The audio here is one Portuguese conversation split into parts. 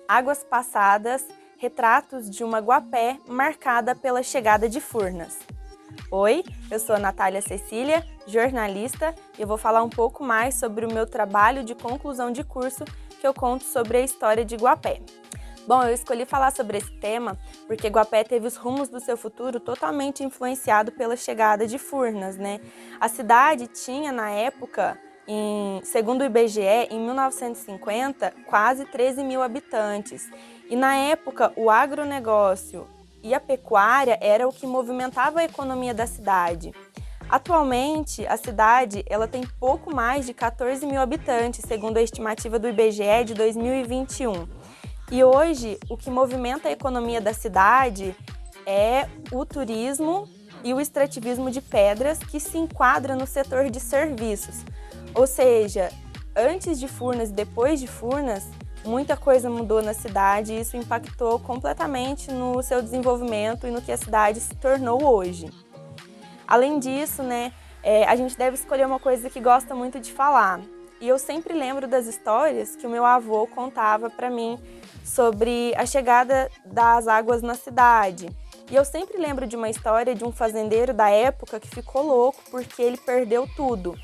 Águas Passadas, retratos de uma Guapé marcada pela chegada de Furnas. Oi, eu sou a Natália Cecília, jornalista, e eu vou falar um pouco mais sobre o meu trabalho de conclusão de curso que eu conto sobre a história de Guapé. Bom, eu escolhi falar sobre esse tema porque Guapé teve os rumos do seu futuro totalmente influenciado pela chegada de Furnas, né? A cidade tinha, na época, segundo o IBGE, em 1950, quase 13 mil habitantes. E na época, o agronegócio e a pecuária era o que movimentava a economia da cidade. Atualmente, a cidade ela tem pouco mais de 14 mil habitantes, segundo a estimativa do IBGE de 2021. E hoje, o que movimenta a economia da cidade é o turismo e o extrativismo de pedras, que se enquadra no setor de serviços. Ou seja, antes de Furnas e depois de Furnas, muita coisa mudou na cidade e isso impactou completamente no seu desenvolvimento e no que a cidade se tornou hoje. Além disso, a gente deve escolher uma coisa que gosta muito de falar. E eu sempre lembro das histórias que o meu avô contava para mim sobre a chegada das águas na cidade. E eu sempre lembro de uma história de um fazendeiro da época que ficou louco porque ele perdeu tudo.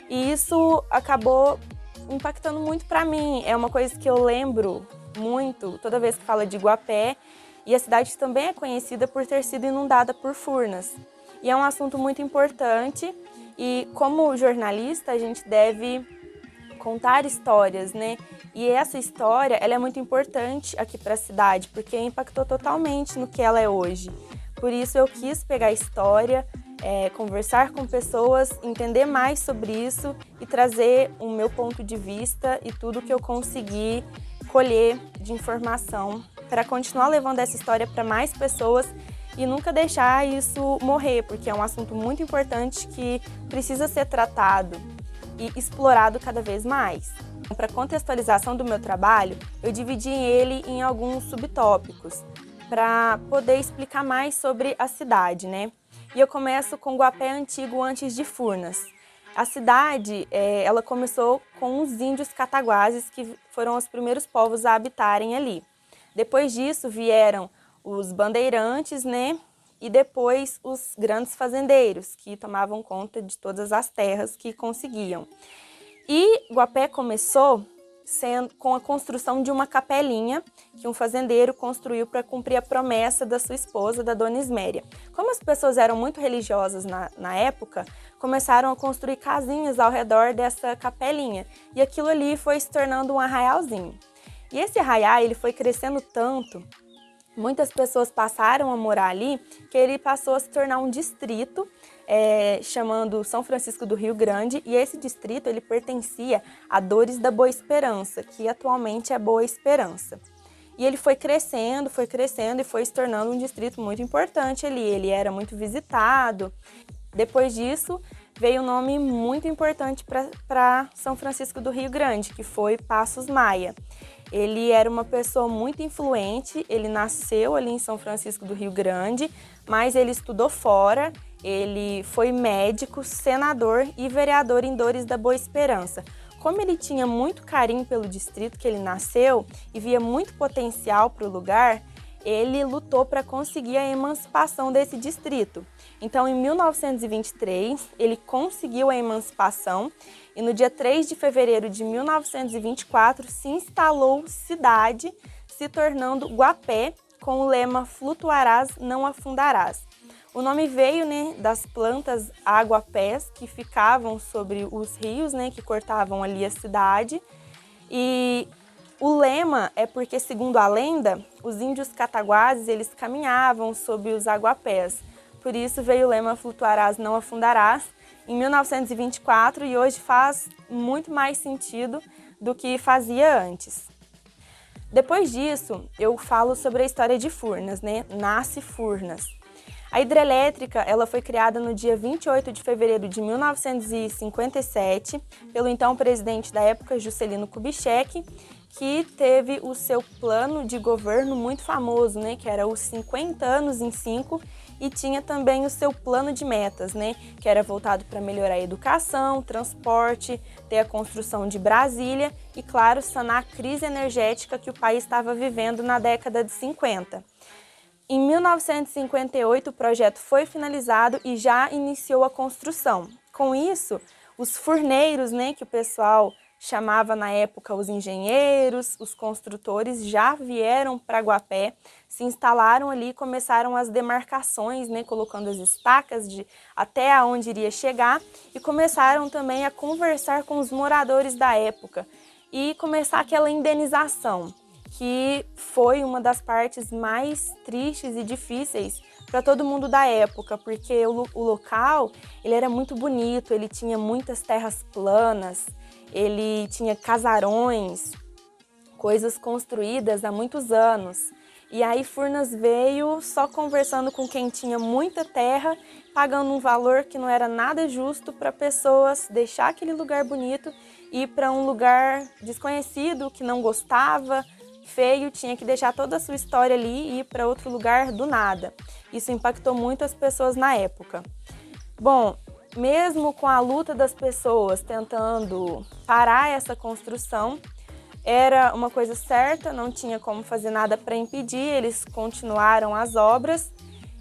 E isso acabou impactando muito para mim. É uma coisa que eu lembro muito toda vez que falo de Guapé. E a cidade também é conhecida por ter sido inundada por Furnas. E é um assunto muito importante e, como jornalista, a gente deve contar histórias, né? E essa história, ela é muito importante aqui para a cidade, porque impactou totalmente no que ela é hoje. Por isso eu quis pegar a história, conversar com pessoas, entender mais sobre isso e trazer o meu ponto de vista e tudo que eu consegui colher de informação para continuar levando essa história para mais pessoas e nunca deixar isso morrer, porque é um assunto muito importante que precisa ser tratado e explorado cada vez mais. Para contextualização do meu trabalho, eu dividi ele em alguns subtópicos para poder explicar mais sobre a cidade, né? E eu começo com Guapé antigo antes de Furnas. A cidade, ela começou com os índios cataguases, que foram os primeiros povos a habitarem ali. Depois disso vieram os bandeirantes, né? E depois os grandes fazendeiros, que tomavam conta de todas as terras que conseguiam. E Guapé começou com a construção de uma capelinha que um fazendeiro construiu para cumprir a promessa da sua esposa, da Dona Isméria. Como as pessoas eram muito religiosas na época, começaram a construir casinhas ao redor dessa capelinha. E aquilo ali foi se tornando um arraialzinho. E esse arraial ele foi crescendo tanto, muitas pessoas passaram a morar ali, que ele passou a se tornar um distrito, chamando São Francisco do Rio Grande, e esse distrito ele pertencia a Dores da Boa Esperança, que atualmente é Boa Esperança. E ele foi crescendo e foi se tornando um distrito muito importante ali, ele era muito visitado. Depois disso, veio um nome muito importante para São Francisco do Rio Grande, que foi Passos Maia. Ele era uma pessoa muito influente, ele nasceu ali em São Francisco do Rio Grande, mas ele estudou fora, ele foi médico, senador e vereador em Dores da Boa Esperança. Como ele tinha muito carinho pelo distrito que ele nasceu e via muito potencial para o lugar, ele lutou para conseguir a emancipação desse distrito. Então, em 1923, ele conseguiu a emancipação e no dia 3 de fevereiro de 1924 se instalou cidade, se tornando Guapé, com o lema Flutuarás, não afundarás. O nome veio das plantas aguapés que ficavam sobre os rios, que cortavam ali a cidade. E o lema é porque, segundo a lenda, os índios cataguases eles caminhavam sob os aguapés. Por isso veio o lema Flutuarás, não afundarás, em 1924, e hoje faz muito mais sentido do que fazia antes. Depois disso, eu falo sobre a história de Furnas, Nasce Furnas. A hidrelétrica ela foi criada no dia 28 de fevereiro de 1957 pelo então presidente da época, Juscelino Kubitschek, que teve o seu plano de governo muito famoso, que era os 50 anos em 5, e tinha também o seu plano de metas, né, que era voltado para melhorar a educação, transporte, ter a construção de Brasília e, claro, sanar a crise energética que o país estava vivendo na década de 50. Em 1958, o projeto foi finalizado e já iniciou a construção. Com isso, os furneiros, né, que o pessoal chamava na época os engenheiros, os construtores, já vieram para Guapé, se instalaram ali e começaram as demarcações, né, colocando as estacas até aonde iria chegar, e começaram também a conversar com os moradores da época e começar aquela indenização, que foi uma das partes mais tristes e difíceis para todo mundo da época, porque o local ele era muito bonito, ele tinha muitas terras planas, ele tinha casarões, coisas construídas há muitos anos. E aí Furnas veio só conversando com quem tinha muita terra, pagando um valor que não era nada justo para pessoas deixar aquele lugar bonito e ir para um lugar desconhecido, que não gostava, feio, tinha que deixar toda a sua história ali e ir para outro lugar do nada. Isso impactou muito as pessoas na época. Bom, mesmo com a luta das pessoas tentando parar essa construção, era uma coisa certa, não tinha como fazer nada para impedir, eles continuaram as obras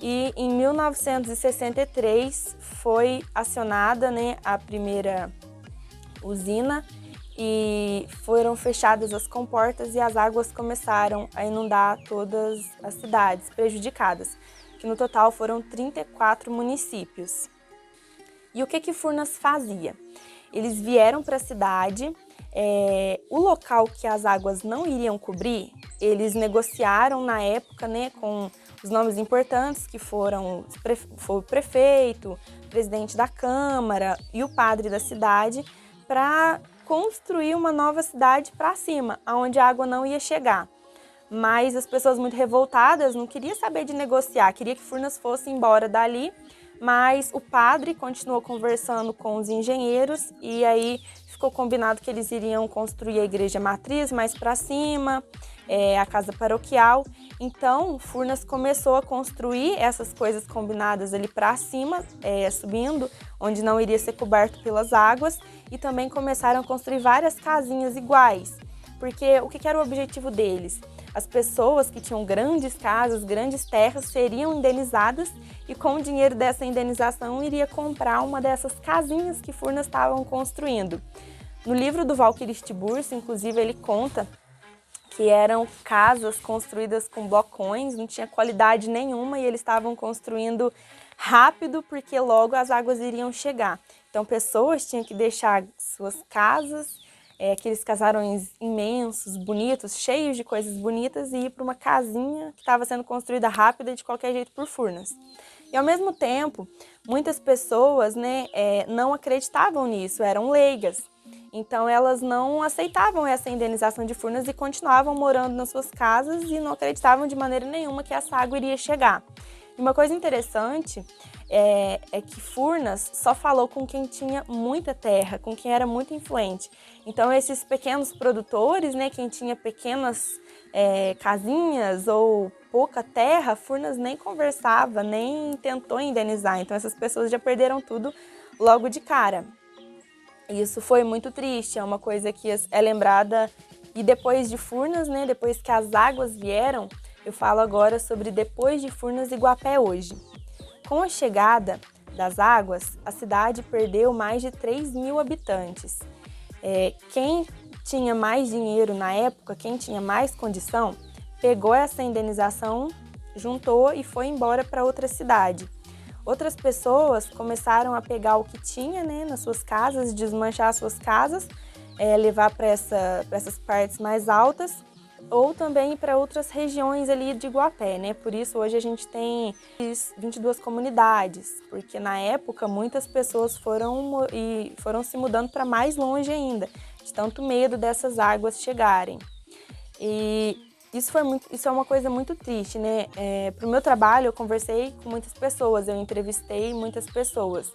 e em 1963 foi acionada, né, a primeira usina e foram fechadas as comportas e as águas começaram a inundar todas as cidades prejudicadas, que no total foram 34 municípios. E o que Furnas fazia? Eles vieram para a cidade, o local que as águas não iriam cobrir, eles negociaram na época, né, com os nomes importantes que foram o prefeito, o presidente da Câmara e o padre da cidade, para construir uma nova cidade para cima, onde a água não ia chegar. Mas as pessoas muito revoltadas não queriam saber de negociar, queria que Furnas fosse embora dali, mas o padre continuou conversando com os engenheiros e aí ficou combinado que eles iriam construir a igreja matriz mais para cima, a casa paroquial. Então, Furnas começou a construir essas coisas combinadas ali para cima, subindo, onde não iria ser coberto pelas águas, e também começaram a construir várias casinhas iguais, porque o que era o objetivo deles? As pessoas que tinham grandes casas, grandes terras, seriam indenizadas e com o dinheiro dessa indenização iria comprar uma dessas casinhas que Furnas estavam construindo. No livro do Valquíris Tiburcio, inclusive, ele conta que eram casas construídas com blocões, não tinha qualidade nenhuma e eles estavam construindo rápido porque logo as águas iriam chegar. Então, pessoas tinham que deixar suas casas, aqueles casarões imensos, bonitos, cheios de coisas bonitas e ir para uma casinha que estava sendo construída rápida de qualquer jeito por Furnas. E ao mesmo tempo, muitas pessoas, né, não acreditavam nisso, eram leigas. Então elas não aceitavam essa indenização de Furnas e continuavam morando nas suas casas e não acreditavam de maneira nenhuma que essa água iria chegar. E uma coisa interessante é que Furnas só falou com quem tinha muita terra, com quem era muito influente. Então esses pequenos produtores, né, quem tinha pequenas casinhas ou pouca terra, Furnas nem conversava, nem tentou indenizar. Então essas pessoas já perderam tudo logo de cara. Isso foi muito triste, é uma coisa que é lembrada. E depois de Furnas, né, depois que as águas vieram, eu falo agora sobre depois de Furnas e Guapé hoje. Com a chegada das águas, a cidade perdeu mais de 3.000 habitantes. Quem tinha mais dinheiro na época, quem tinha mais condição, pegou essa indenização, juntou e foi embora para outra cidade. Outras pessoas começaram a pegar o que tinha, né, nas suas casas, desmanchar as suas casas, levar para essas partes mais altas ou também para outras regiões ali de Guapé, né? Por isso hoje a gente tem 22 comunidades, porque na época muitas pessoas foram se mudando para mais longe ainda, de tanto medo dessas águas chegarem. E isso é uma coisa muito triste, né? Para o meu trabalho eu conversei com muitas pessoas, eu entrevistei muitas pessoas.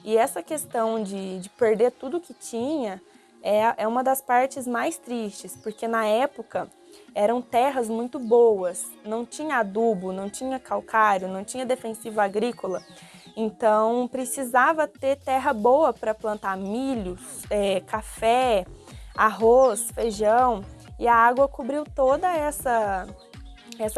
E essa questão de perder tudo que tinha é uma das partes mais tristes, porque na época eram terras muito boas, não tinha adubo, não tinha calcário, não tinha defensivo agrícola, então precisava ter terra boa para plantar milho, café, arroz, feijão, e a água cobriu toda essa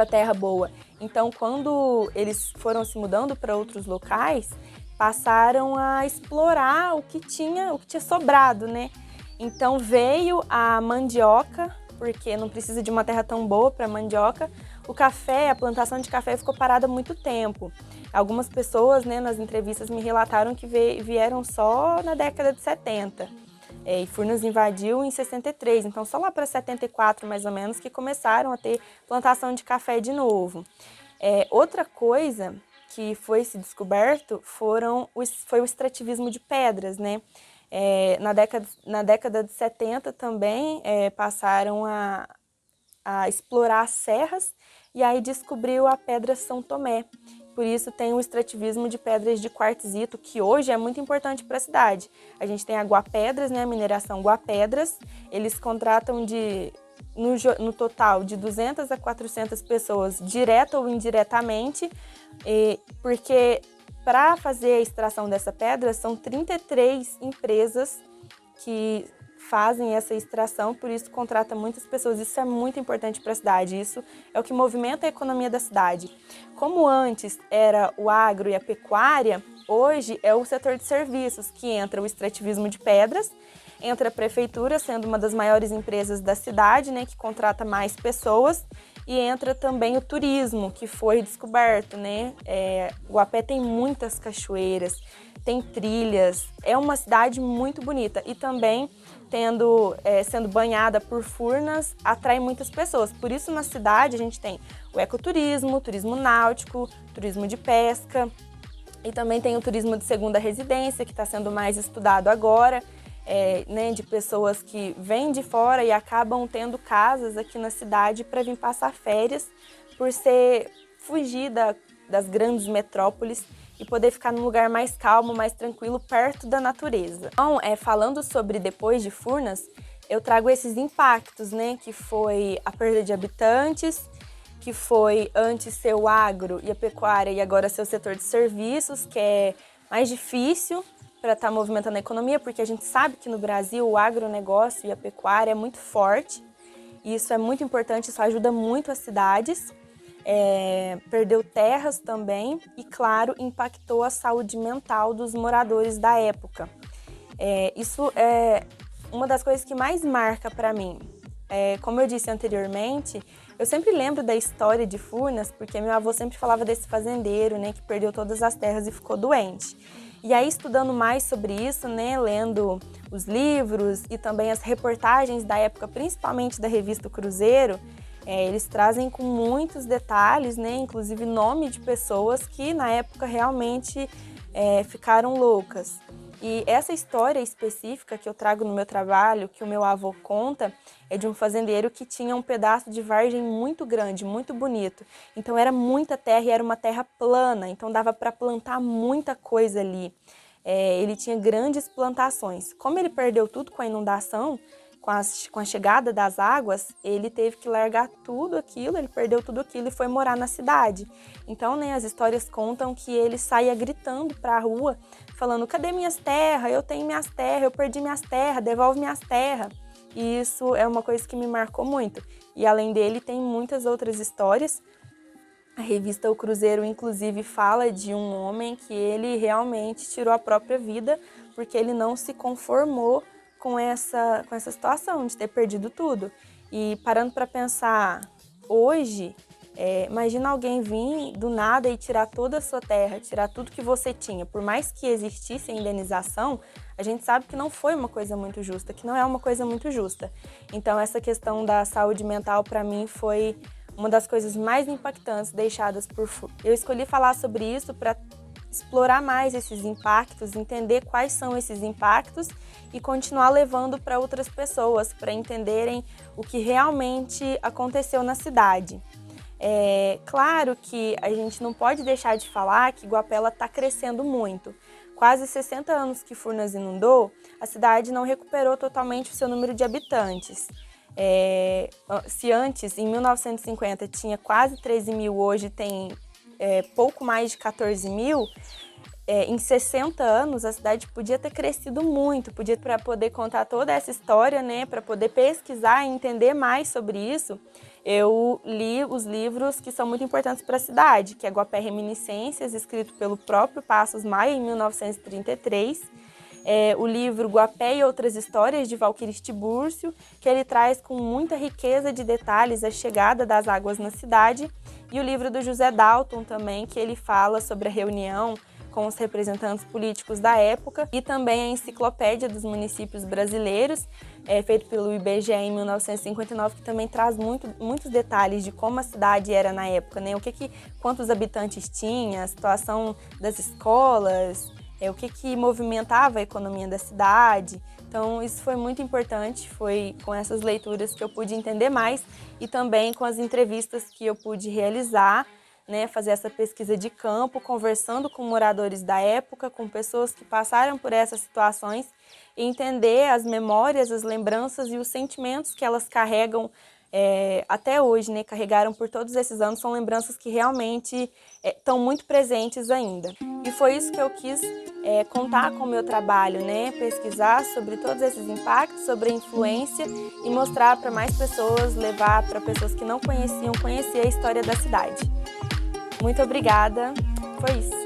terra boa. Então, quando eles foram se mudando para outros locais, passaram a explorar o que tinha sobrado, né? Então veio a mandioca, porque não precisa de uma terra tão boa para mandioca. O café, a plantação de café ficou parada há muito tempo. Algumas pessoas, né, nas entrevistas me relataram que vieram só na década de 70. E Furnas invadiu em 63, então só lá para 74 mais ou menos que começaram a ter plantação de café de novo. Outra coisa que foi se descoberto foi o extrativismo de pedras, né? Na década de 70 também passaram a explorar as serras e aí descobriu a pedra São Tomé. Por isso tem o extrativismo de pedras de quartzito, que hoje é muito importante para a cidade. A gente tem a Guapedras, né, a mineração Guapedras. Eles contratam no total de 200 a 400 pessoas, direta ou indiretamente, porque para fazer a extração dessa pedra são 33 empresas que fazem essa extração, por isso contrata muitas pessoas. Isso é muito importante para a cidade, isso é o que movimenta a economia da cidade. Como antes era o agro e a pecuária, hoje é o setor de serviços, que entra o extrativismo de pedras, entra a prefeitura, sendo uma das maiores empresas da cidade, né, que contrata mais pessoas, e entra também o turismo, que foi descoberto, né? Guapé tem muitas cachoeiras, tem trilhas, é uma cidade muito bonita e também sendo banhada por Furnas, atrai muitas pessoas. Por isso na cidade a gente tem o ecoturismo, turismo náutico, turismo de pesca e também tem o turismo de segunda residência, que está sendo mais estudado agora, né, de pessoas que vêm de fora e acabam tendo casas aqui na cidade para vir passar férias, por fugir das grandes metrópoles e poder ficar num lugar mais calmo, mais tranquilo, perto da natureza. Então, falando sobre depois de Furnas, eu trago esses impactos, né, que foi a perda de habitantes, que foi antes ser o agro e a pecuária e agora ser o setor de serviços, que é mais difícil para estar movimentando a economia, porque a gente sabe que no Brasil o agronegócio e a pecuária é muito forte, e isso é muito importante, isso ajuda muito as cidades. Perdeu terras também e, claro, impactou a saúde mental dos moradores da época. Isso é uma das coisas que mais marca para mim. Como eu disse anteriormente, eu sempre lembro da história de Furnas, porque meu avô sempre falava desse fazendeiro, né, que perdeu todas as terras e ficou doente. E aí, estudando mais sobre isso, né, lendo os livros e também as reportagens da época, principalmente da revista Cruzeiro, eles trazem com muitos detalhes, né, inclusive nome de pessoas que na época realmente ficaram loucas. E essa história específica que eu trago no meu trabalho, que o meu avô conta, é de um fazendeiro que tinha um pedaço de vargem muito grande, muito bonito. Então era muita terra e era uma terra plana, então dava para plantar muita coisa ali. Ele tinha grandes plantações. Como ele perdeu tudo com a inundação, com a chegada das águas, ele teve que largar tudo aquilo, ele perdeu tudo aquilo e foi morar na cidade. Então, né, as histórias contam que ele saía gritando para a rua, falando: cadê minhas terras? Eu tenho minhas terras, eu perdi minhas terras, devolve minhas terras. E isso é uma coisa que me marcou muito. E além dele, tem muitas outras histórias. A revista O Cruzeiro, inclusive, fala de um homem que ele realmente tirou a própria vida porque ele não se conformou com essa situação de ter perdido tudo. E parando para pensar, hoje, imagina alguém vir do nada e tirar toda a sua terra, tirar tudo que você tinha. Por mais que existisse a indenização, a gente sabe que não foi uma coisa muito justa, que não é uma coisa muito justa. Então, essa questão da saúde mental, para mim, foi uma das coisas mais impactantes deixadas por Furnas. Eu escolhi falar sobre isso para explorar mais esses impactos, entender quais são esses impactos e continuar levando para outras pessoas, para entenderem o que realmente aconteceu na cidade. Claro que a gente não pode deixar de falar que Guapé está crescendo muito, quase 60 anos que Furnas inundou, a cidade não recuperou totalmente o seu número de habitantes. Se antes, em 1950, tinha quase 13 mil, hoje tem pouco mais de 14 mil, em 60 anos a cidade podia ter crescido muito, para poder contar toda essa história, né, para poder pesquisar e entender mais sobre isso. Eu li os livros que são muito importantes para a cidade, que é Guapé Reminiscências, escrito pelo próprio Passos Maia em 1933, o livro Guapé e Outras Histórias, de Valquíris Tibúrcio, que ele traz com muita riqueza de detalhes a chegada das águas na cidade, e o livro do José Dalton também, que ele fala sobre a reunião com os representantes políticos da época, e também a Enciclopédia dos Municípios Brasileiros, feito pelo IBGE em 1959, que também traz muitos detalhes de como a cidade era na época, né? Quantos habitantes tinha, a situação das escolas, o que movimentava a economia da cidade. Então, isso foi muito importante, foi com essas leituras que eu pude entender mais e também com as entrevistas que eu pude realizar, né, fazer essa pesquisa de campo, conversando com moradores da época, com pessoas que passaram por essas situações e entender as memórias, as lembranças e os sentimentos que elas carregam até hoje, né, carregaram por todos esses anos, são lembranças que realmente estão muito presentes ainda. E foi isso que eu quis contar com o meu trabalho, né, pesquisar sobre todos esses impactos, sobre a influência e mostrar para mais pessoas, levar para pessoas que não conheciam, conhecer a história da cidade. Muito obrigada, foi isso.